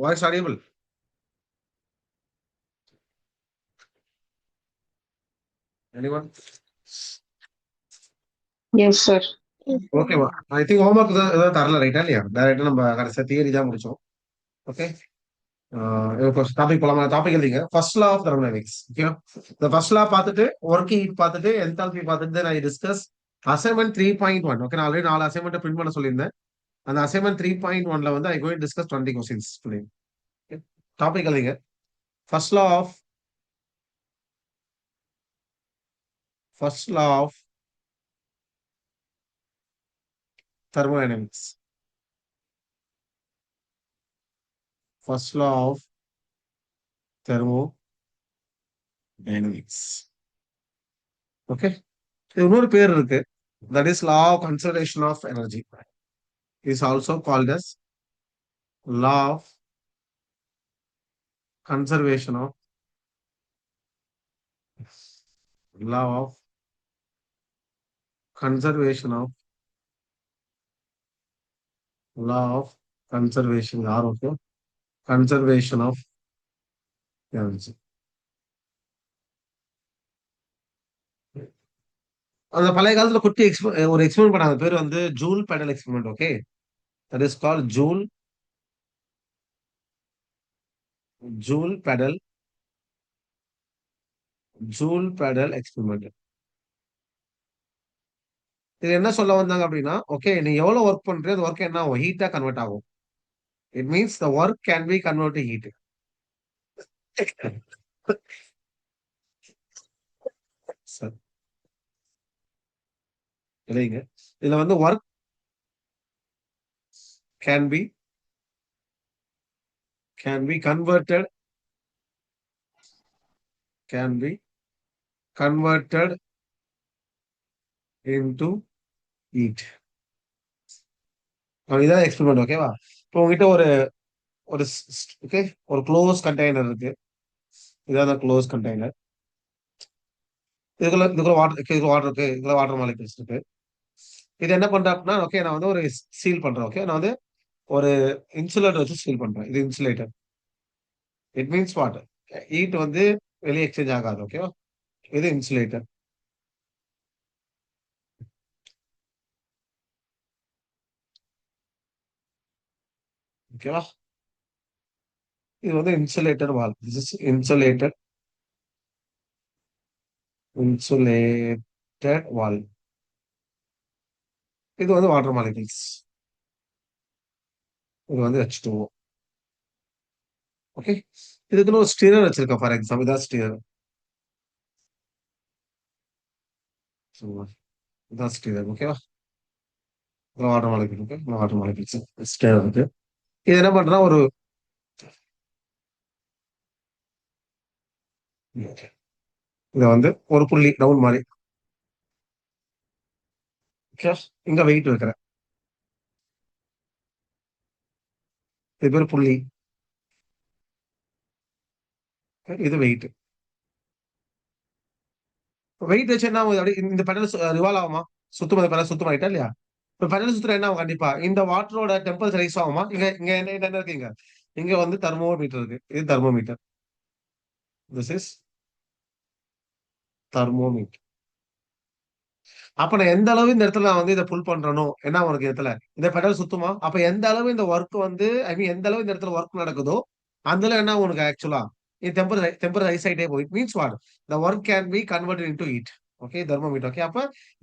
Voice audible? Anyone? Yes sir. ஓகேவா? I think homework ஏதாவது தரல, ரைட்டா இல்லையா? டைரக்டா நம்ம கடைசியா தியரி தான் முடிச்சோம். ஓகே. டாபிக் போலாமா? டாபிக் எழுதிங்க. First law of thermodynamics. ஓகேவா? இந்த ஃபர்ஸ்ட் லா பார்த்துட்டு ஒர்க்கிங் ஹீட் பார்த்துட்டு என்தால்பி பார்த்துட்டு நான் டிஸ்கஸ் அசைன்மெண்ட் 3.1. ஓகே, நான் ஆல்ரெடி 4 அசைன்மெண்ட் பிரிண்ட் பண்ண சொல்லியிருந்தேன். அந்த அசைன்மெண்ட் 3.1ல வந்து I going discuss 20 questions today. Topic எழுதிங்க. First law of first law of thermodynamics. First law of thermodynamics. Okay. இது இன்னொரு பேர் இருக்கு. That is law of conservation of energy. Is also called as law of conservation of law of conservation of law of conservation or okay conservation of energy. அந்த பழைய காலத்துல குட்டி ஒரு experiment பண்ணாங்க. பேர் வந்து joule pedal experiment. Okay, that is called joule pedal joule pedal experiment. இது என்ன சொல்ல வந்தாங்க அப்படின்னா, ஓகே நீ எவ்வளவு ஒர்க் பண்றியோ அந்த ஒர்க் என்ன ஆகும்? ஹீட்டா கன்வெர்ட் ஆகும். It means the work can B convert to heat. Sir இல்லைங்க, இதுல வந்து work can B can be converted can be converted into heat. இதான் எக்ஸ்பெரிமெண்ட். ஓகேவா? இப்போ உங்ககிட்ட ஒரு ஒரு ஓகே ஒரு க்ளோஸ் கண்டெய்னர் இருக்கு. இதான் க்ளோஸ் கண்டெய்னர். இதுக்குள்ள வாட்டர் இருக்கு, இதுக்குள்ள வாட்டர் மாலிகூல்ஸ் இருக்கு. இது என்ன பண்றேன் அப்படின்னா, ஓகே நான் வந்து ஒரு சீல் பண்றேன். ஓகே, நான் வந்து ஒரு இன்சுலேட்டர் வச்சு சீல் பண்றேன். இது insulator. It means what? Heat வந்து வெளியே எக்ஸ்சேஞ்ச் ஆகாது. ஓகேவா? இது இன்சுலேட்டர். ஓகேவா? இது வந்து insulator wall. This is insulated wall. இது வந்து வாட்டர் மாலிகூல்ஸ். இது வந்து H2O. ஓகே, இதுக்குன்னு ஒரு ஸ்டிரர் வச்சிருக்கேன். ஃபார் எக்ஸாம்பிள் இதான் ஸ்டிரர். இதான் ஸ்டிரர். ஓகேவா? வாட்டர் மாலிகூல் இருக்கு, வாட்டர் மாலிகூல்ஸ் ஸ்டிரர் இருக்கு. இது என்ன பண்றா ஒரு இத வந்து ஒரு புள்ளி ரவுண்ட் மாதிரி. ஓகே, இங்க வெயிட் வைக்கிறேன். இது பேர் புள்ளி. இது வெயிட். வெயிட் வச்சு என்ன ஆகுது? அப்படி இந்த பெடல் ரிவால்வ் ஆகுமா? சுத்தம். இந்த பெடல் சுத்தம் ஆயிட்டா இல்லையா? இப்ப பெடல் சுத்துற என்ன ஆகும்? கண்டிப்பா இந்த வாட்டரோட டெம்பரேச்சர் ரைஸ் ஆகுமா? இங்க இங்க என்ன இருக்கீங்க? இங்க வந்து தெர்மோமீட்டர் இருக்கு. இது தெர்மோமீட்டர். This is thermometer. அப்ப நான் எந்த அளவு இந்த இடத்துல நான் வந்து இதை புல் பண்றனோ என்ன உனக்கு இடத்துல இந்த பெடல் சுத்துமா? அப்ப எந்த அளவு இந்த ஒர்க் வந்து ஐ மீன் எந்த அளவு இந்த இடத்துல ஒர்க் நடக்குதோ அந்த அளவு என்ன உனக்கு ஆக்சுவலா இது டெம்பர் ரைஸ் ஆயிட்டே போயிட் means what the work can be converted into heat. Okay, thermometer. Okay, அப்ப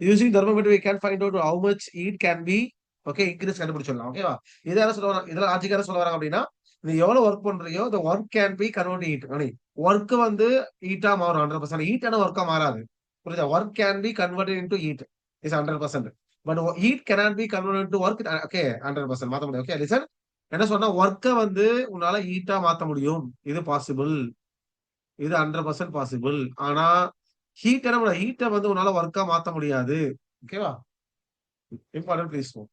using thermometer we can find out how much heat can be okay increase கண்டுபிடிச்சிடலாம். ஓகேவா? இதை என்ன சொல்ல வராங்க? இதெல்லாம் லாஜிக்கா சொல்ல வராங்க அப்படின்னா, நீ எவ்வளவு ஒர்க் பண்றியோ the work can be converted heat. Work வந்து ஹீட்டா மாறும். 100% ஹீட்டான ஒர்க்கா மாறாது. புரியுதா? Work can be converted into heat is 100%. But heat cannot be converted to work. Okay, 100% மாத்த முடியும். ஓகே லிசன், என்ன சொன்னா ஒர்க்கை வந்து உன்னால ஹீட்டா மாத்த முடியும். இது பாசிபிள். இது 100% பாசிபிள். ஆனா ஹீட் என்ன ஹீட்டை வந்து உன்னால ஒர்க்கா மாத்த முடியாது. ஓகேவா? Important please note.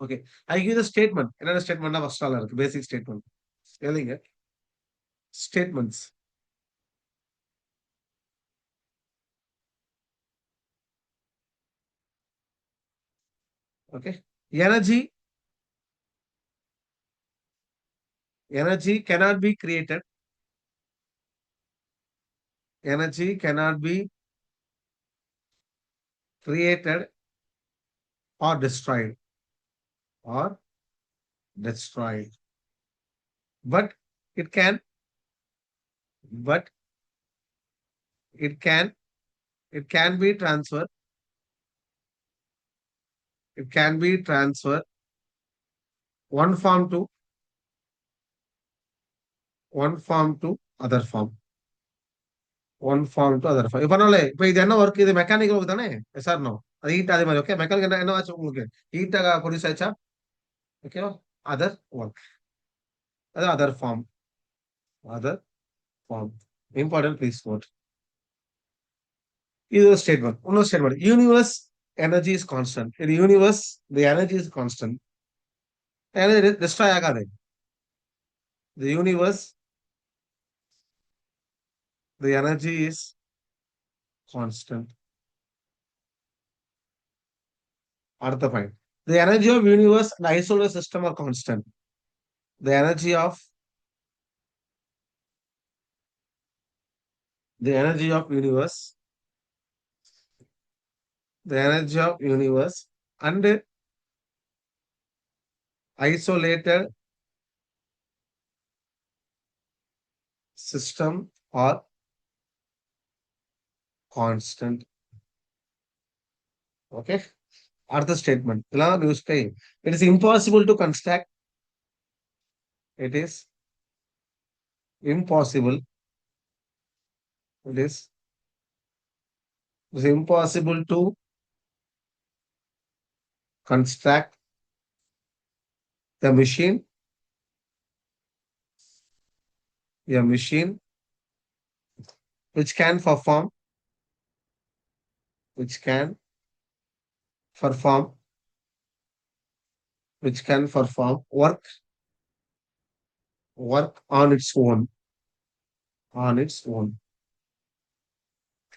Okay, I give the statement. என்னென்ன ஸ்டேட்மெண்ட்னா ஃபர்ஸ்ட் ஆல இருக்கு பேசிக் ஸ்டேட்மெண்ட். எழுதிங்க. Statements. Okay, energy Energy cannot be created. Energy cannot be created or destroyed. Or destroyed. But it can, but it can, it can be transferred. It can be transferred one form to one form to other form. One form to other form. இப்ப இது என்ன work? இது mechanical work தானே? Yes or no? அது heat அதே மாதிரி. Okay, mechanical என்ன ஆச்சு உங்களுக்கு? ஹீட்டாக ப்ரொடியூஸ் ஆச்சா? ஓகேவா? அதர் ஒர்க், அது other form. Other form. Important please note. இது ஒரு ஸ்டேட்மெண்ட். இன்னொரு statement, universe energy is constant. இது universe the energy is constant. Energy destroy ஆகாது. The universe the energy is constant. அடுத்த point, the energy of universe and isolate system are constant. The energy of the energy of universe the energy of universe and isolated system are constant. Okay, other statement, it is impossible to construct. It is impossible. It is impossible to construct a machine which can perform work on its own.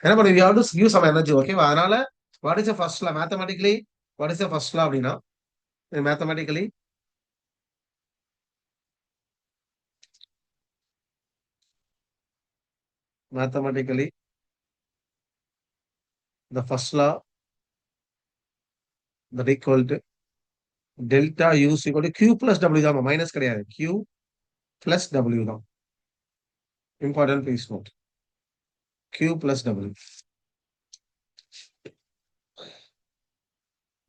என்ன பண்ணுங்க, you have to use some energy. ஓகேவா? அதனால what is the first law mathematically? What is the first law அப்படின்னா, mathematically the first law that equal to delta U is equal to Q plus W தான், minus கிடையாது. Q plus W தான். Important please note. Q plus W.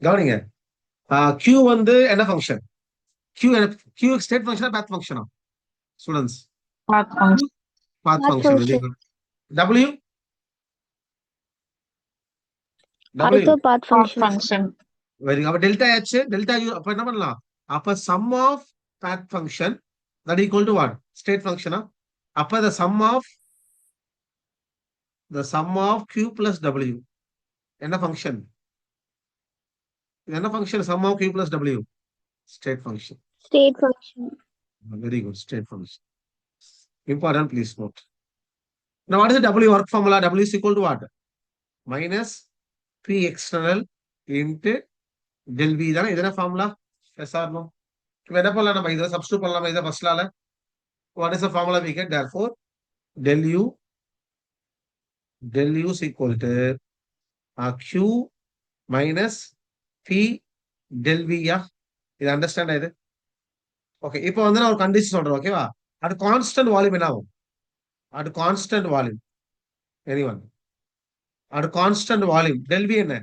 கவனிங்க, Q வந்து என்ன function? Q state ஃபங்க்ஷனா path ஃபங்க்ஷனா? Students, Path function. Path function. W Also path Path function. function. Very. அப்ப delta H delta U அப்ப என்ன பண்ணலாம்? அப்ப sum of path function that equal to what? State ஃபங்க்ஷனா? அப்ப the sum of Q plus W என்ன function? என்ன function? sum of Q plus W state function. State function. Very good, state function. Important, please note. Now, what is the W work formula? W is equal to what? Minus P external into del V. Is that formula? Yes or no? What is the formula we get? Therefore, del U is equal to Q minus P del V. Yeah? You understand either? Okay, இப்போ வந்து நான் ஒரு condition சொல்றேன். ஓகேவா? அது constant volume என்ன ஆகும்? அது கான்ஸ்டன்ட் வால்யூம். எனிவன்? அது கான்ஸ்டன்ட் வால்யூம். del V என்ன?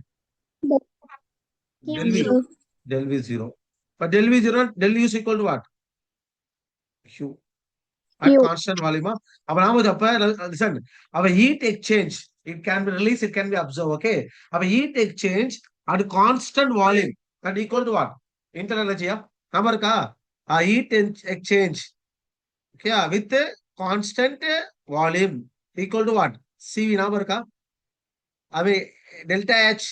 del V 0. But del V 0, del U is equal to what? Q. At Q. constant volume. Listen, our heat exchange, it can be released, it can be absorbed. Okay. Our heat exchange at constant volume that equal to what? Internal energy. Number ka? Heat exchange. Okay, with constant volume equal to what? CV number ka? Delta H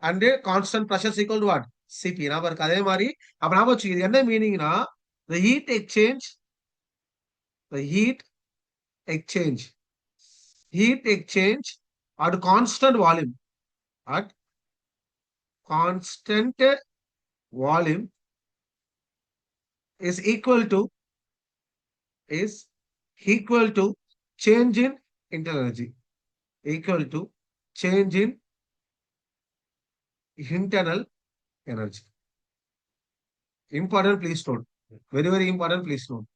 and constant pressure is equal to what? CP. அதே மாதிரி அப்ப நாம வச்சுக்கிறது என்ன மீனிங்னா, the heat exchange at constant volume is equal to is equal to change in internal energy. Equal to change in internal energy. Important, please note. Very, very important, please note.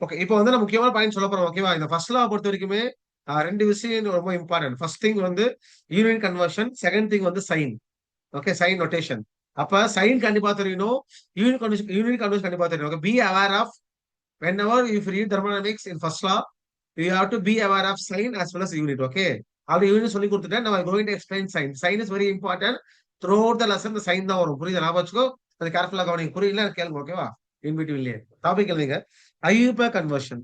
Okay, இப்போ வந்து நான் முக்கியமான point சொல்ல போறோம். ஓகேவா? இந்த first லா பொறுத்த வரைக்குமே ரெண்டு விஷயம் ரொம்ப இம்பார்ட்டன்ட். ஃபர்ஸ்ட் திங் வந்து யூனியன் கன்வர்ஷன், செகண்ட் திங் வந்து சைன். Okay, sign notation. அப்ப சைன் கண்டிப்பா தெரியணும், யூனியன் கன்வர்ஷன் கண்டிப்பா தெரியணும். Okay, be aware of whenever if you read thermodynamics in first law, you have to be aware of sign as well as unit. Okay, அப்படி unit சொல்லி கொடுத்துட்டேன். நம்ம going to explain sign. Sign is very important. Throughout the lesson the sign தான் வரும். புரியுதா? ஞாபகம் வச்சுக்கோ. அது கேர்ஃபுல்லா கவனிங்க. புரியல கேளுங்க. ஓகேவா? இன் பிட்வீன்லயே டாபிக் எழுதுங்க. IUPAC conversion,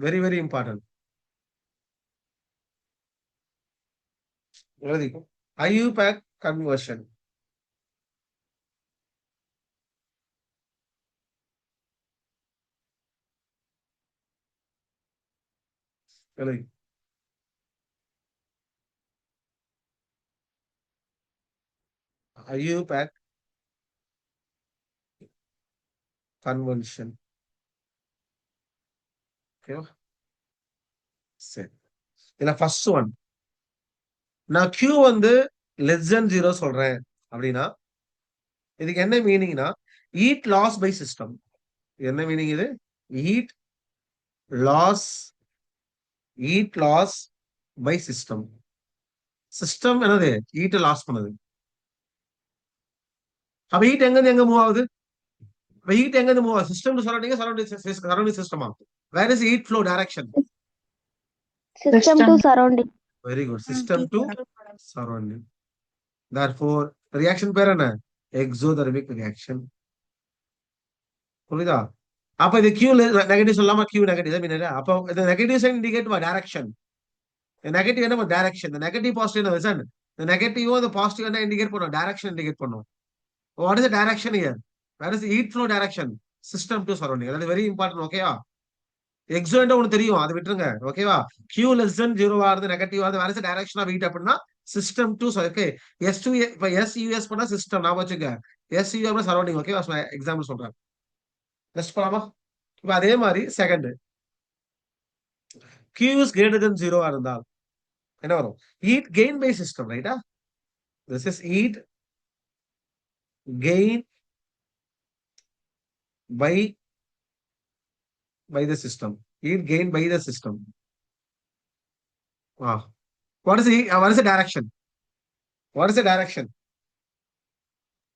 very very important. எழுதிக்கோ. IUPAC conversion. எழுதி. IUPAC conversion. ஓகேவா? சரி, இதுல ஃபர்ஸ்ட் ஒன், நான் Q வந்து லெஸ் தென் 0 சொல்றேன் அப்படின்னா இதுக்கு என்ன மீனிங்னா ஈட் லாஸ் பை சிஸ்டம். என்ன மீனிங் இது? Heat loss, heat loss by system. System என்னது? ஈட் லாஸ் பண்ணுது. அப்ப ஈட் எங்க இருந்து எங்க மூவ் ஆகுது? அப்ப ஈட் எங்க இருந்து மூவ் ஆகுது? சிஸ்டம் டு சரௌண்டிங், சரௌண்டிங் சிஸ்டமா? Where is heat flow direction? System to surrounding. Very good, system to surrounding. therefore reaction பேர் என்ன? Exothermic reaction. புரியுதா? அப்ப இது Q நெகட்டிவ் சொல்லாம Q நெகட்டிவ். அப்ப இந்த negative sign indicate direction. Negative என்ன? டைரக்ஷன். இந்த நெகட்டிவ் பாசிட்டிவ் என்ன? இந்த நெகட்டிவோ இந்த பாசிட்டிவ் என்ன இண்டிகேட் பண்ணும்? டைரக்ஷன் இண்டிகேட் பண்ணும். What is the direction here? Where is heat flow direction? System to surrounding. அது வெரி இம்பார்ட்டன்ட். ஓகேவா? எக்ஸோ என்ன ஒன்று தெரியும், அது விட்டுருங்க. ஓகேவா? Q லெஸ் தென் 0 ஆகுது, நெகட்டிவ் ஆகுது. Where is the direction of heat அப்படின்னா சிஸ்டம் டு. ஓகே, S2 இப்ப SUS பண்ணா சிஸ்டம். நான் வச்சுக்க SU சரௌண்டிங். ஓகேவா? எக்ஸாம்பிள் சொல்றேன். நெக்ஸ்ட் போலாமா? இப்ப அதே மாதிரி second, Q is greater than 0 இருந்தால் என்ன வரும்? Heat gain by system. ரைட்டா? This is heat gain by the system. Heat gain by the system. What is the direction? What is the direction?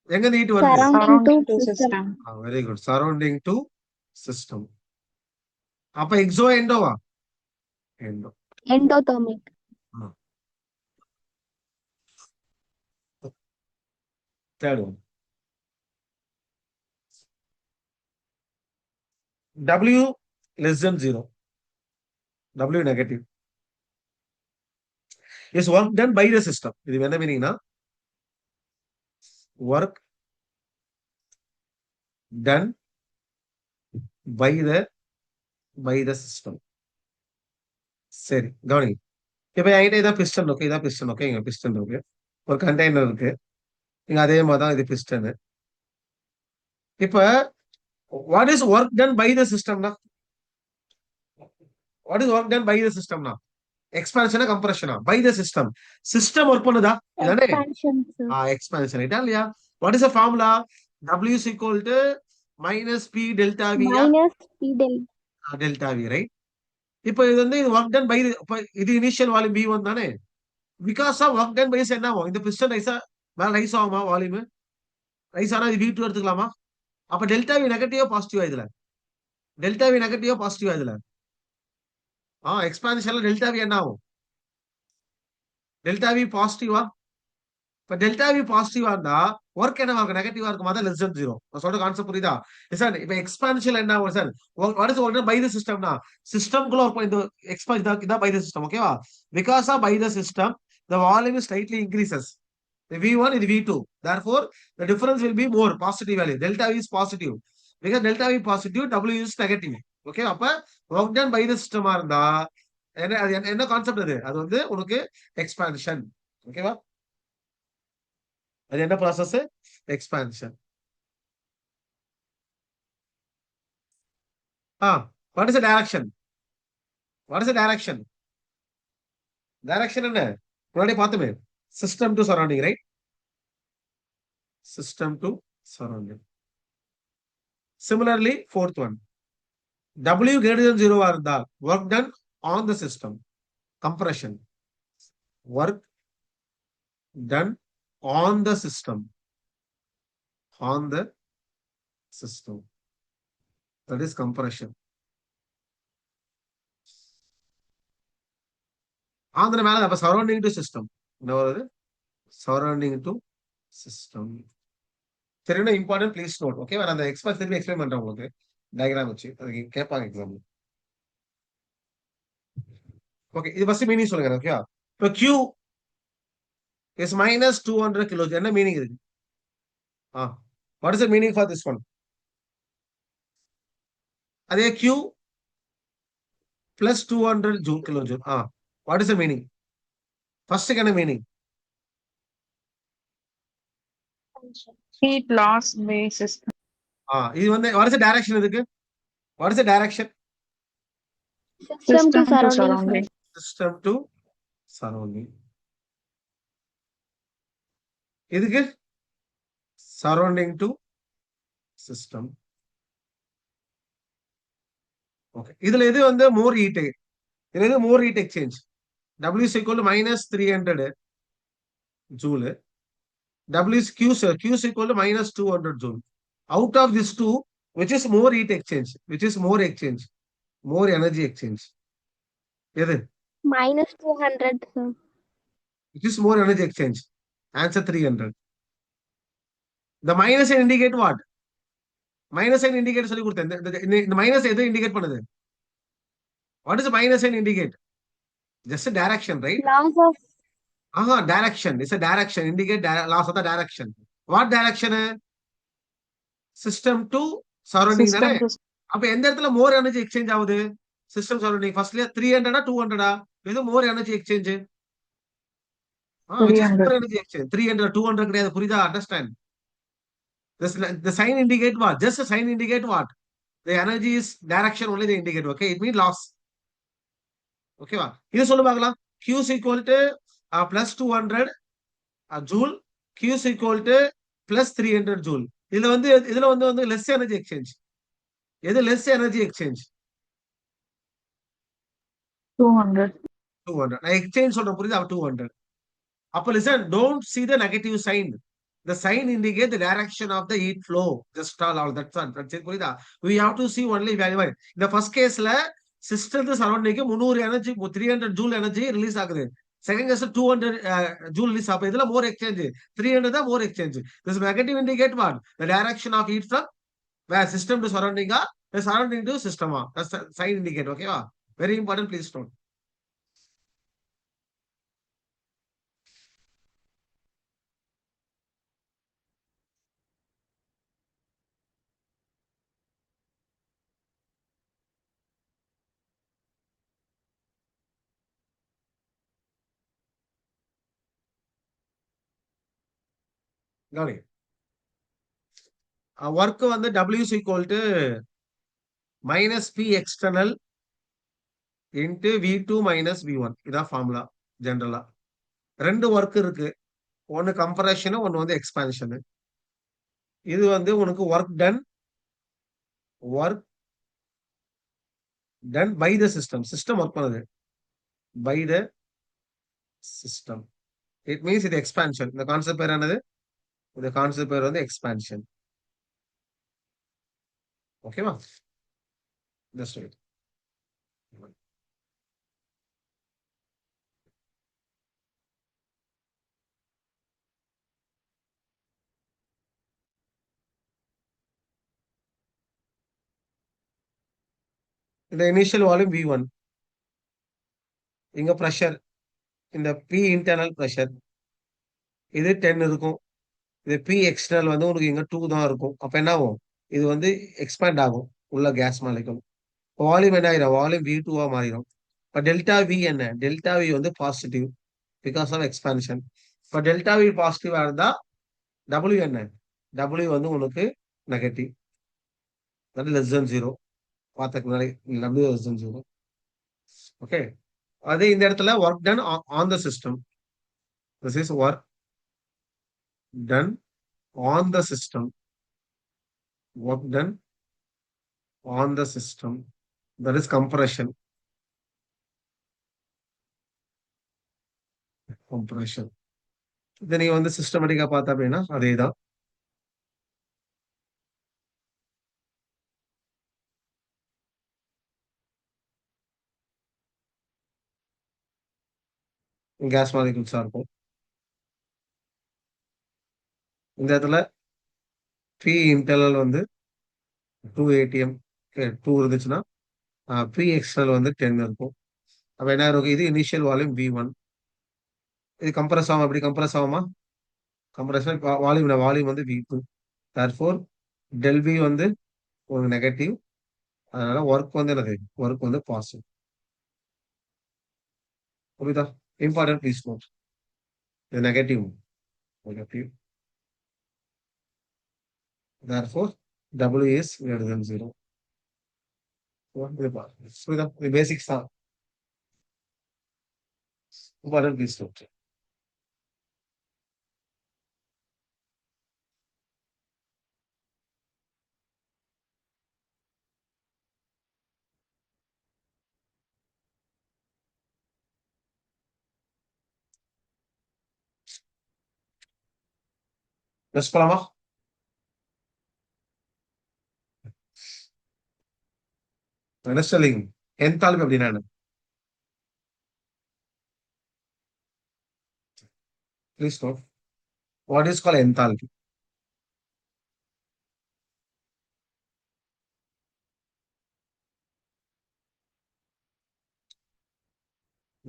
எங்க இருந்து ஹீட் வருது? Surrounding to system. Very good, surrounding to system. அப்ப exo எண்டோவா? Endo. Endothermic. Third one, W less than 0, W negative is work done by the system. இது என்ன மீனிங்னா work done by the system. சரி, கவனி. இப்ப என்கிட்ட இதான் பிஸ்டன். ஓகே, இதான் பிஸ்டன். ஓகே, இங்க பிஸ்டன் இருக்கு, ஒரு கண்டெய்னர் இருக்கு. இங்க அதே மாதிரி தான் இது பிஸ்டன். இப்ப what is work done by the சிஸ்டம்னா? What is work done by the சிஸ்டம்னா? எக்ஸ்பான்ஷனா கம்ப்ரஷனா? By the system. System work பண்ணுதா? இதானே Expansion, sir. எக்ஸ்பான்ஷன். ரைட்டா இல்லையா? What is the formula? W is equal to minus P delta V. Minus P del. Delta V, right? இப்போ இது வந்து இது ஒர்க் டன் பை, இது இனிஷியல் வால்யூம் V1 தானே? Because of work done by என்ன ஆகும்? இந்த பிஸ்டன் ரைஸா மேல ரைஸ் ஆகுமா? வால்யூம் ரைஸ் ஆனா இது V2 எடுத்துக்கலாமா? அப்ப டெல்டா V நெகட்டிவா பாசிட்டிவா? இதுல டெல்டா V நெகட்டிவா பாசிட்டிவா? இதுல எக்ஸ்பான்ஷன்ல டெல்டா V என்ன ஆகும்? டெல்டா V பாசிட்டிவா? இப்ப டெல்டா V பாசிட்டிவா இருந்தா ஒர்க் என்ன ஆகும்? நெகட்டிவா இருக்குமா? தான் லெஸ் தென் 0. நான் சொல்ற கான்செப்ட் புரியுதா சார்? இப்ப எக்ஸ்பான்ஷன் என்ன ஆகும் sir? What is work by the சிஸ்டம்னா சிஸ்டம்க்குள்ள ஒர்க் இந்த எக்ஸ்பான்ஷன் இதான் பை தி சிஸ்டம். ஓகேவா? Because of by the system the volume is slightly increases. The V1 is V2. Therefore, the difference will be more positive value. Delta V is positive. Because delta V positive, W is negative. Okay, அப்ப work done by the system இருந்தா என்ன concept? அது வந்து உனக்கு expansion. ஓகேவா? அது என்ன process? Expansion. What is direction? What is direction? Direction என்ன? முன்னாடி பார்த்தோமே, system to surrounding, right? System to surrounding. Similarly, fourth one, W greater than 0 இருந்தால் work done on the system. Compression. Work done on the system. On the system. That is compression. Andhra மேல அப்ப surrounding to system. என்ன வருது? Surrounding to system. சரினா important, please note. Okay, வேற அந்த express திருப்பி explain பண்றேன் உங்களுக்கு டயகிராம் வச்சு. அதுக்கு கேட்பாங்க எக்ஸாம்ல. ஓகே, இது ஃபர்ஸ்ட் மீனிங் சொல்லுங்க. ஓகே, இப்போ Q is minus 200 kilos. என்ன மீனிங் இருக்கு? What is the meaning for this one? அதே Q plus 200 kilojoule. What is the meaning? First என்ன meaning? Heat loss by system. இது வந்து what is the direction இதுக்கு? What is the direction? System to surrounding. System to surrounding. இதுக்கு surrounding to system. Okay, இதுல இது வந்து more heat. இதுல இது more heat exchange. W is equal to minus 300 joule. W is Q is equal to minus 200 joule. Out of these two, which is more heat exchange? Which is more exchange? More energy exchange? எது? Minus 200, sir. Which is more energy exchange? Answer 300. The minus sign indicate what? Minus sign indicate சொல்லி கொடுத்தேன். இந்த minus எது indicate பண்ணுது? What is the minus sign indicate? Just a direction, right? Loss of Direction. It's a direction. Indicate loss of the direction. What direction? System to surrounding தானே? அப்ப எந்த இடத்துல more energy exchange ஆகுது? System surrounding. Firstly 300 200 இது more energy exchange. Which is more energy exchange? 300 200 கிடையாது. புரியுதா? Understand? The sign indicate what? Just a sign indicate what? The energy is direction only they indicate. Okay, it means loss. Okay வா? இது சொல்லு பார்க்கலாம். Q is equal to plus 200 joule. Q is equal to plus 300 joule. இதுல வந்து less energy exchange. எது less energy exchange? 200. நான் exchange சொல்றேன், புரியுதா? 200. அப்ப listen, don't see the negative sign. The sign indicates the direction of the heat flow. Just all that's it. புரியுதா? We have to see only value. In the first caseல system சரௌண்டிங்க்கு 300 energy 300 joule energy release ஆகுது. Second கேஸ்ல 200 joule release ஆகுது. இதுல more exchange. 300 தான் more exchange. This negative indicate what? The direction of heat from where system to surrounding the surrounding to system. That's the sign indicate. Okay வா? Very important, please note. கவனிங்க. Work வந்து W is equal to minus P external into V2 minus V1. இதான் formula ஜெனரலா. ரெண்டு work இருக்கு. ஒன்னு compression, ஒன்னு வந்து எக்ஸ்பான்ஷன். இது வந்து உனக்கு work done by the system. System work பண்ணுது by the system. It means இது எக்ஸ்பான்ஷன். இந்த கான்செப்ட் பேர் என்னது? இந்த கான்செப்ட் பேர் வந்து எக்ஸ்பான்ஷன். ஓகேவா? Just wait. இந்த இனிஷியல் வால்யூம் V1. இங்க பிரஷர், இந்த P இன்டர்னல் பிரஷர் இது 10 இருக்கும். இது P எக்ஸ்டர்னல் வந்து உங்களுக்கு இங்க 2 தான் இருக்கும். அப்ப என்ன ஆகும்? இது வந்து எக்ஸ்பேண்ட் ஆகும் உள்ள கேஸ் மாலிகுல். வால்யூம் என்ன ஆயிரும்? வால்யூம் V2 மாறிடும். இப்ப டெல்டா V என்ன? டெல்டா V வந்து பாசிட்டிவ் பிகாஸ் ஆஃப் எக்ஸ்பான்ஷன். இப்ப டெல்டா V பாசிட்டிவா இருந்தா டபிள்யூ என்ன? டபிள்யூ வந்து உனக்கு நெகட்டிவ், தட் லெஸ் தென் 0. பார்த்ததுக்கு முன்னாடி டபிள்யூ லெஸ் தென் 0. ஓகே. அதே இந்த இடத்துல work done on the system. This is work done on the system. Work done on the system. That is compression. Compression. இதை நீங்க வந்து சிஸ்டமேட்டிக்கா பார்த்தா அப்படின்னா அதேதான். கேஸ் மாலிகுல்ஸா இருக்கும். இந்த இடத்துல பி இன்டர்னல் வந்து 2 atm 2 இருந்துச்சுன்னா பி எக்ஸ்டர்னல் வந்து 10 இருக்கும். அப்ப என்ன இருக்கும்? இது இனிஷியல் வால்யூம் V1. இது கம்ப்ரஸ் ஆகும். எப்படி கம்ப்ரஸ் ஆகுமா? கம்ப்ரஷன் வால்யூம் வந்து V2. therefore del V வந்து ஒரு நெகட்டிவ். அதனால ஒர்க் வந்து என்னது? ஒர்க் வந்து பாசிட்டிவ். புரியுதா? Important please note. இது negative. Negative. therefore W is greater than 0. இது பாருங்க. புரியுதா? இது பேசிக்ஸ் தான். Important please note. நெக்ஸ்ட் போலாமா? நெக்ஸ்ட் என்தால்பி அப்படின்னா என்ன? Please note. What is call enthalpy?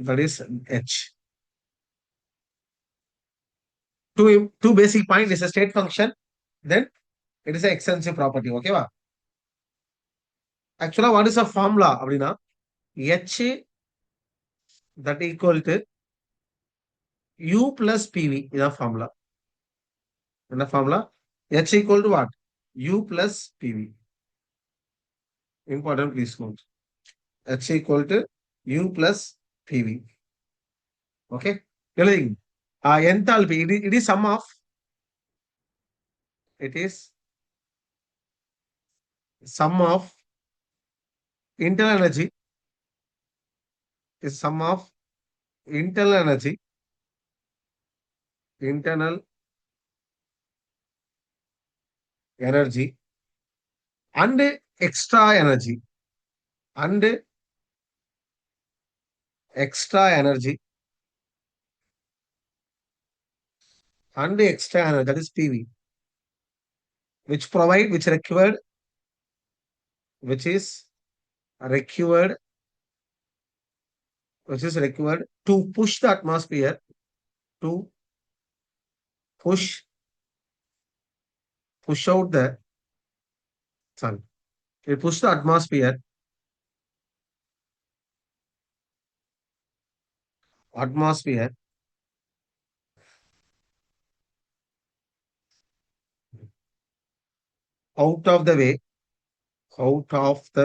That is H. Two basic point is a state function. Then it is an extensive property. Okay வா? Actually, what is a formula அப்படின்னா H that equal to U plus PV. இதான் formula. என்ன formula? H equal to what? U plus PV. Important, please note. H equal to U plus PV. Okay. எழுதிங்க. Enthalpy. It is sum of. It is sum of internal energy. Is sum of internal energy. Internal energy and extra energy. And extra energy. And extra energy. That is PV. Which required to push the atmosphere, to push out the sun. It push the atmosphere out of the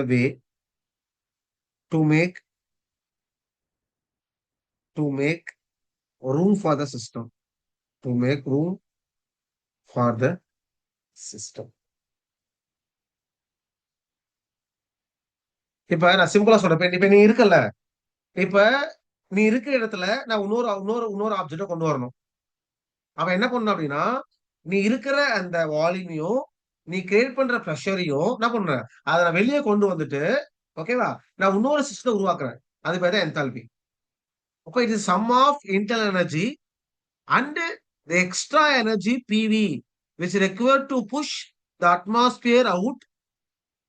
way to make room for the system. To make room for the system. இப்ப நான் சிம்பிளா சொல்றேன். இப்ப நீ இருக்கல, இப்ப நீ இருக்கிற இடத்துல நான் இன்னொரு ஆப்ஜெக்ட கொண்டு வரணும். அவன் என்ன பண்ணணும் அப்படின்னா, நீ இருக்கிற அந்த வால்யூமையும் நீ கிரியேட் பண்ற ப்ரெஷரையும் என்ன பண்ற, அதை நான் வெளியே கொண்டு வந்துட்டு, ஓகேவா, நான் இன்னொரு சிஸ்டம் உருவாக்குறேன். அது பேர் தான் என்தால்பி. அப்ப இது sum of internal energy and the extra energy PV which required to push the atmosphere out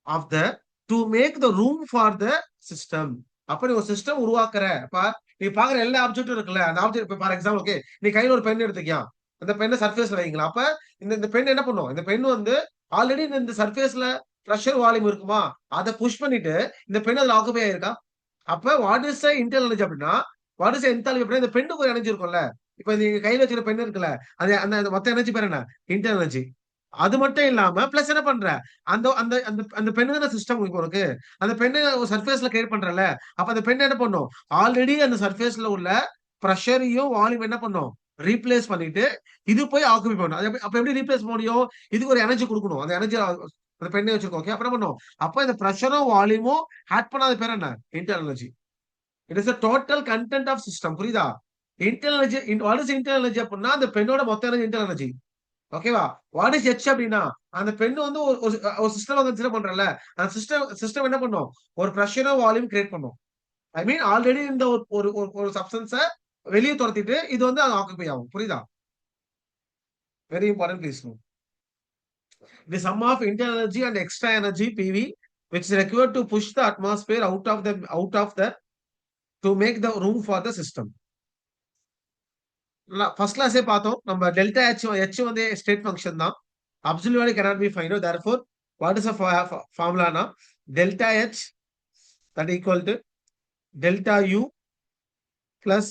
of the to make the room for the system. அப்ப நீ ஒரு சிஸ்டம் உருவாக்குற. அப்ப நீ பாக்குற எல்லா ஆப்ஜெக்டும் இருக்குல்ல, அந்த ஆப்ஜெக்ட் ஃபார் எக்ஸாம்பிள், ஓகே, நீ கையில ஒரு பென் எடுத்துக்கியா, அந்த பெண்ணை சர்ஃபேஸ்ல வைங்களா. அப்ப இந்த பெண் என்ன பண்ணும்? இந்த பெண் வந்து ஆல்ரெடி இந்த சர்ஃபேஸ்ல ப்ரெஷர் வால்யூம் இருக்குமா, அதை புஷ் பண்ணிட்டு இந்த பெண் அதுல ஆக்குபை ஆயிருக்கா. அப்ப வாட் இஸ் இன்டர்னல் எனர்ஜி அப்படின்னா வாட் இஸ் என்தால்பி அப்படின்னா இந்த பெண்ணுக்கு ஒரு எனர்ஜி இருக்கும்ல. இப்ப நீங்க கையில வச்சுக்கிற பெண் இருக்குல்ல, அது அந்த அந்த மொத்த எனர்ஜி பேர் என்ன? Internal energy. அது மட்டும் இல்லாம பிளஸ் என்ன பண்ற? அந்த அந்த அந்த அந்த பெண்ணு தான சிஸ்டம் இப்போ உனக்கு. அந்த பெண்ண ஒரு சர்ஃபேஸ்ல கிரியேட் பண்றல்ல. அப்ப அந்த பெண் என்ன பண்ணும்? ஆல்ரெடி அந்த சர்ஃபேஸ்ல உள்ள பிரஷரையும், வால்யூம் என்ன பண்ணும்? ரீப்ளேஸ் பண்ணிட்டு, இது போய் ஆக்குபை பண்ணும். அது அப்ப எப்படி ரீப்ளேஸ் பண்ண முடியும்? இதுக்கு ஒரு எனர்ஜி குடுக்கணும். அந்த எனர்ஜி அந்த பெண்ணே வச்சிருக்கோம். ஓகே. அப்ப என்ன பண்ணும்? அப்ப இந்த பிரஷரும், வால்யூமும் ஆட் பண்ணாத பேர் என்ன? Internal energy. It is the total content of system. புரியுதா? Internal energy what is internal energy அப்படின்னா, அந்த பெண்ணோட மொத்த எனர்ஜி இன்டர்னல் எனர்ஜி. ஓகேவா? வாட் இஸ் எச் அப்படின்னா, அந்த பெண்ணு வந்து ஒரு ஒரு ஒரு சிஸ்டம் கன்சிடர் பண்றல்ல. அந்த சிஸ்டம் என்ன பண்ணும்? ஒரு பிரஷரும், வால்யூம் கிரியேட் பண்ணும். ஐ மீன் ஆல்ரெடி இந்த ஒரு ஒரு ஒரு ஒரு சப்ஸ்டன்ஸ வெளிய தொரத்திட்டு, இது வந்து அது ஆக்குபை ஆகும். புரியுதா? Very important please note. The sum of internal energy and extra energy PV which is required to push the atmosphere out of the to make the room for the system. First கிளாஸே பார்த்தோம். நம்ம delta H வந்து state function தான். Absolute value cannot be find out. Therefore, what is the formula na? Delta H that equal to delta U plus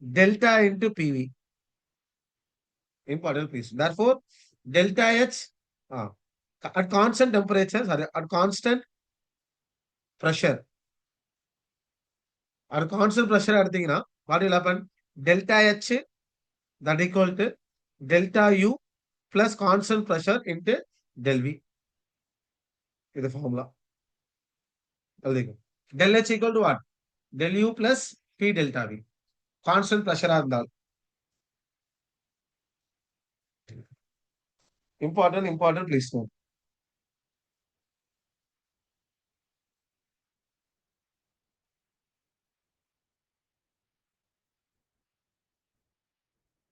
delta into PV. Important piece. Therefore, delta H at constant temperature, sorry, at constant pressure. At constant pressure எடுத்தீங்கன்னா what will happen? Delta H that equal to delta U plus constant pressure into del V. இது formula. எழுதிக்கோ. Del H equal to what? Del U plus P delta V. Constant pressure இருந்தால். Important please note.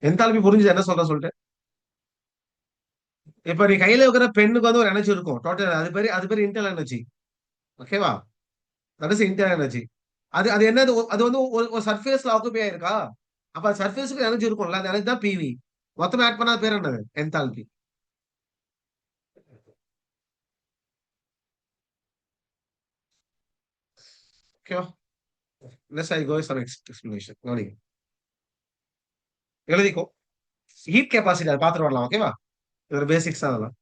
Enthalpy புரிஞ்சு என்ன சொல்லிட்டு இப்ப நீ கையில இருக்கிற பெண்ணுக்கு வந்து ஒரு எனர்ஜி இருக்கும் டோட்டல் அது பேரு இன்டர்னல் எனர்ஜி. ஓகேவா? That is internal energy. அது அது என்னது? அது வந்து ஒரு சர்ஃபேஸ்ல ஆக்குபை ஆயிருக்கா? அப்ப சர்ஃபேஸ்க்கு எனர்ஜி இருக்கும்ல, அந்த எனர்ஜி தான் பிவி. மொத்தம் ஆட் பண்ணா பேர் என்னது? என்தால்பி. ஓகேவா? Let's I go some explanation. கவனிங்க. எழுதிக்கோ. ஹீட் கெப்பாசிட்டி அதை பார்த்துட்டு வரலாம். ஓகேவா? இது ஒரு பேசிக்ஸ் தான் அதெல்லாம்.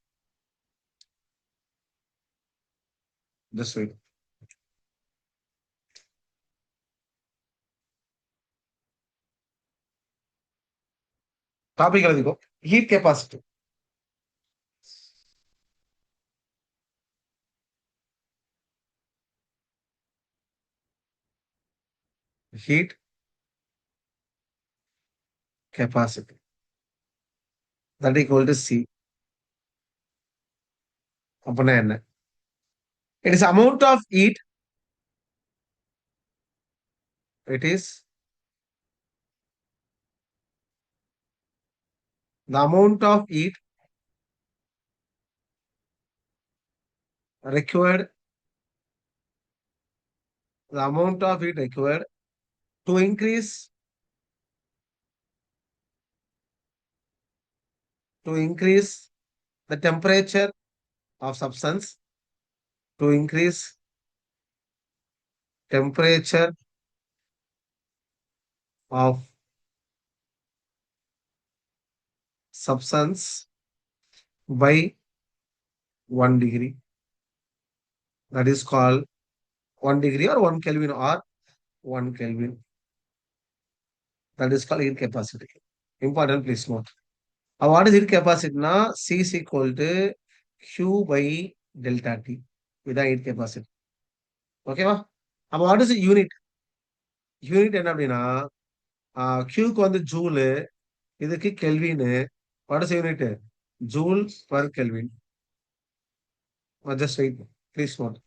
Just wait. டாபிக் எழுதிக்கோ. Heat capacity. Heat capacity that equal to C. அப்படின்னா என்ன? It is amount of heat. It is the amount of heat required. The amount of heat required to increase the temperature of substance. To increase temperature of substance by 1 degree. That is called 1 degree or 1 Kelvin or 1 Kelvin. That is called heat capacity. Important, please note. What is heat capacity? Na C is equal to Q by delta T. இதான் heat capacity. ஓகேவா? அப்ப what is unit? Unit என்ன அப்படின்னா Qக்கு வந்து joule, இதுக்கு kelvin. What is unit? Joule per kelvin. Just wait please note.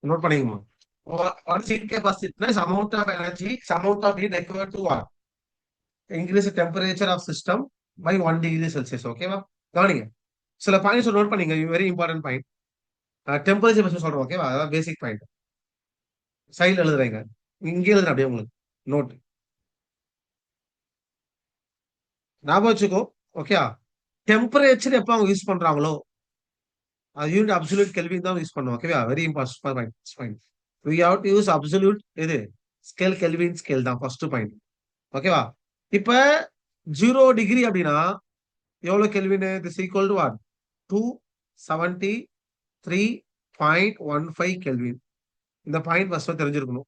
Note பண்ணிக்கமா. What is heat capacity? Is amount of energy, is amount of heat required to what? Increase the temperature of system by 1 degree Celsius. ஓகேவா? கவனிங்க. சில points note பண்ணீங்க. Very important point. Temperature பத்தி சொல்றோம். ஓகேவா? அதான் பேசிக் point. சைடுல எழுதுறீங்க. இங்கே எழுதுறேன் அப்படியே உங்களுக்கு. நோட். ஞாபகம் வச்சுக்கோ. ஓகே. டெம்பரேச்சர் எப்ப அவங்க யூஸ் பண்றாங்களோ அது யூனிட் அப்சல்யூட் கெல்வின் தான் யூஸ் பண்ணுவோம். ஓகேவா? Very important point. we have to use absolute இது ஸ்கேல் கெல்வின் ஸ்கேல் தான் ஃபர்ஸ்ட் பாயிண்ட். ஓகேவா? இப்ப 0 டிகிரி அப்படின்னா எவ்வளவு kelvin? This equal to what? 273.15 kelvin. இந்த பாயிண்ட் ஃபர்ஸ்ட் தெரிஞ்சிருக்கணும்.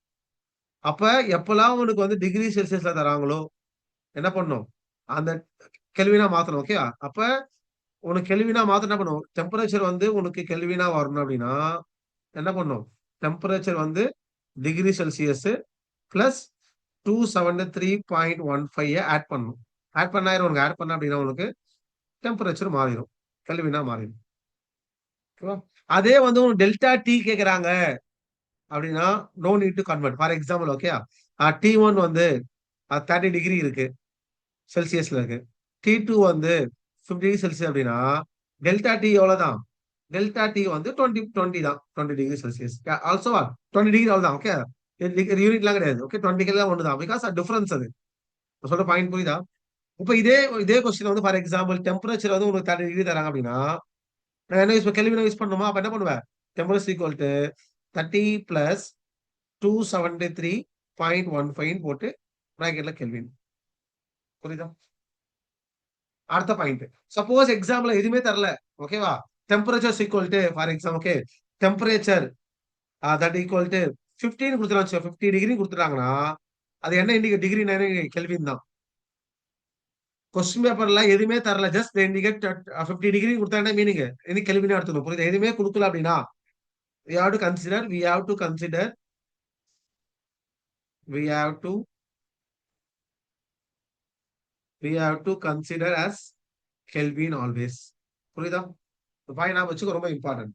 அப்ப எப்பெல்லாம் உனக்கு வந்து டிகிரி செல்சியஸ்ல தராங்களோ என்ன பண்ணும்? அந்த கெல்வினா மாத்தணும். ஓகே. அப்ப உனக்கு கெல்வினா மாத்த என்ன பண்ணும்? டெம்பரேச்சர் வந்து உனக்கு கெல்வினா வரணும் அப்படின்னா என்ன பண்ணும்? டெம்பரேச்சர் வந்து டிகிரி செல்சியஸ் பிளஸ் 273.15 ஆட் பண்ணும். ஆட் பண்ணாயிரம் உனக்கு ஆட் பண்ண அப்படின்னா உனக்கு டெம்பரேச்சர் மாறிடும். கெல்வினா மாறிடும். ஓகேவா? அதே வந்து உனக்கு டெல்டா டி கேக்குறாங்க அப்படின்னா no need to convert. For example okay. T1 வந்து 30 டிகிரி இருக்கு செல்சியஸ்ல இருக்கு. T2 வந்து 50 டிகிரி செல்சியஸ் அப்படின்னா டெல்டா டி எவ்வளவுதான்? டெல்டா டி வந்து 20 தான். 20 டிகிரி செல்சியஸ். ஆல்சோ 20 டிகிரி அவ்வளவுதான். ஓகே. யூனிட்லாம் கிடையாது. ஓகே. 20 டிகிரி தான் ஒண்ணுதான். பிகாஸ் டிஃபரன்ஸ் அது. சொல்ற பாயிண்ட் புரியுதா? இப்ப இதே கொஸ்டின் வந்து ஃபார் எக்ஸாம்பிள் டெம்பரேச்சர் வந்து உங்களுக்கு 30 டிகிரி தராங்க அப்படின்னா நான் என்ன யூஸ் கெல்வின் யூஸ் பண்ணுமா? அப்ப என்ன பண்ணுவேன்? டெம்பரேச்சர் ஈக்குவல் டு 30 பிளஸ் 273.15 போட்டு பிராக்கெட்ல கெல்வின். புரியுதா? அடுத்த பாயிண்ட். சப்போஸ் எக்ஸாம்பிள் எதுவுமே தரல. ஓகேவா? Temperature equal to for example okay temperature that equal to 15 கொடுத்துறாங்க. 50 டிகிரி கொடுத்துட்டாங்கன்னா அது என்ன இண்டிகேட்? டிகிரி கெல்வின் தான். கொஸ்டின் பேப்பர்ல எதுவுமே தரல. ஜஸ்ட் இண்டிகேட் 50 டிகிரி கொடுத்தாங்கன்னா மீனிங் இது கெல்வின் எடுத்துக்கணும். புரியுது? எதுவுமே கொடுக்கல அப்படின்னா we have to consider we have to consider we have to we have to consider as Kelvin always. புரியுதா? பாயிண்ட் நான் வச்சுக்க ரொம்ப important.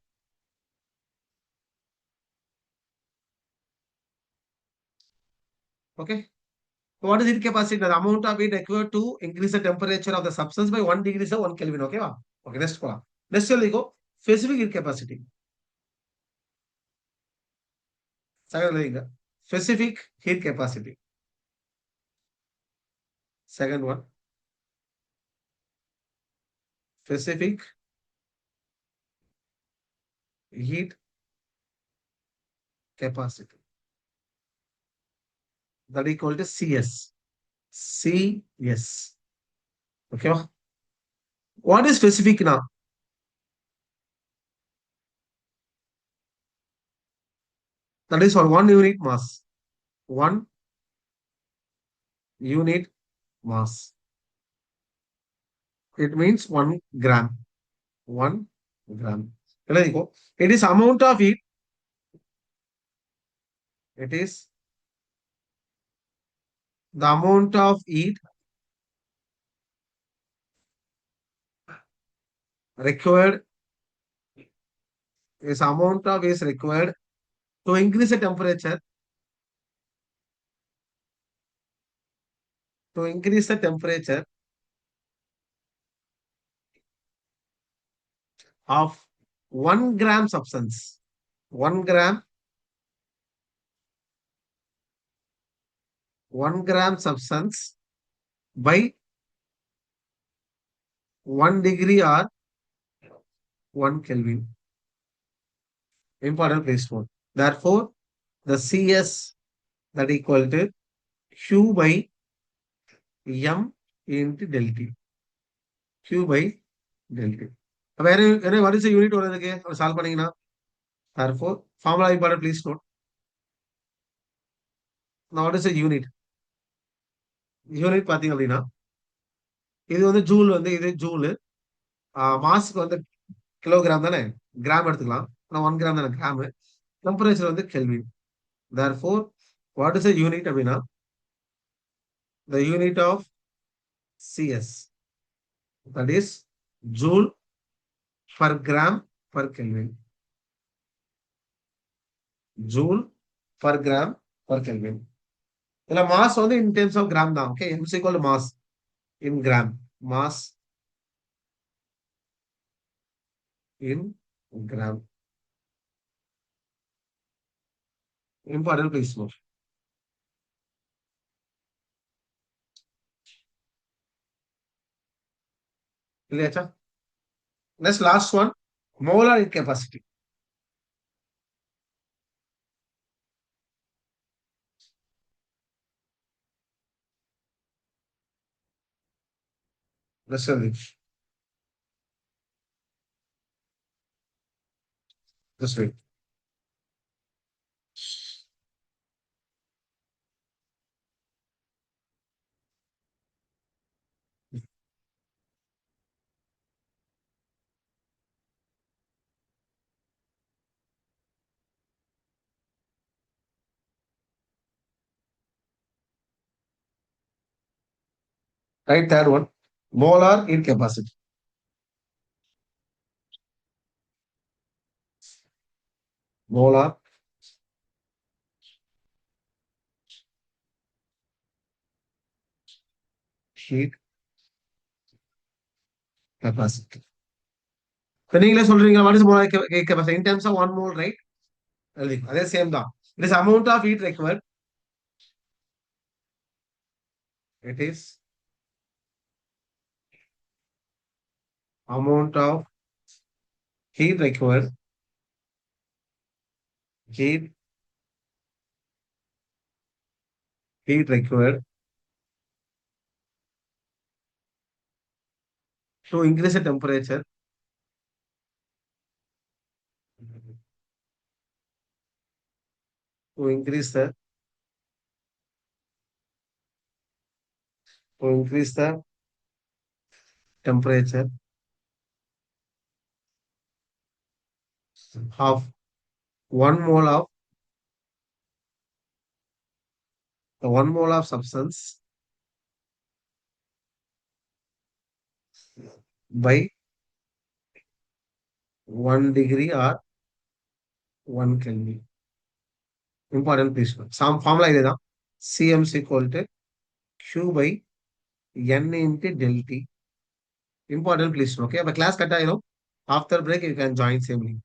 Okay. What is heat capacity? The amount of heat required to increase the temperature of the substance by 1 degree is 1 Kelvin. Okay, va? Okay, next போலாம். Next go specific heat capacity. Second specific heat capacity. Second one. Specific heat capacity. That equal to CS. CS. Okay. What is specific now? That is for 1 unit mass. 1 unit mass. It means 1 gram. 1 gram. It is amount of heat. It is the amount of heat required is amount of is required to increase the temperature of 1 gram substance. 1 gram substance by 1 degree or 1 Kelvin. Important place note. Therefore, the CS that equal to Q by M into del T. Q by del T. What is the unit or solve பண்ணீங்கன்னா? Therefore, formula important, please note. Now, what is the unit? Unit பாத்தீங்க அப்படின்னா இது வந்து joule வந்து இது joule. Mask வந்து kilogram தானே, gram எடுத்துக்கலாம். 1 கிராம் தானே கிராம். டெம்பரேச்சர் வந்து kelvin. Therefore, what is the unit அப்படின்னா the unit of CS, that is joule per gram per Kelvin. Joule per gram per kelvin. இதுல மாஸ் வந்து இன் டெர்ம்ஸ் ஆஃப் கிராம் தான். Okay, m is equal to mass in gram. Mass in gram. Important, please note. இல்லையாச்சா? Next, last one, molar capacity. Let's see. Just wait. Right, third one, molar heat capacity. Molar heat capacity. இப்ப நீங்களே சொல்றீங்க, what is molar heat capacity in terms of 1 mole, right? அதே same தான். It is amount of heat required. It is amount of heat required. Heat required to increase the temperature. To increase the temperature of 1 mole of the 1 mole of substance by 1 degree or 1 Kelvin. Important, please. Some formula இதுதான். Cm is equal to Q by N into del T. Important, please. Okay, அப்ப class cut ஆயிரும். After break you can join same link.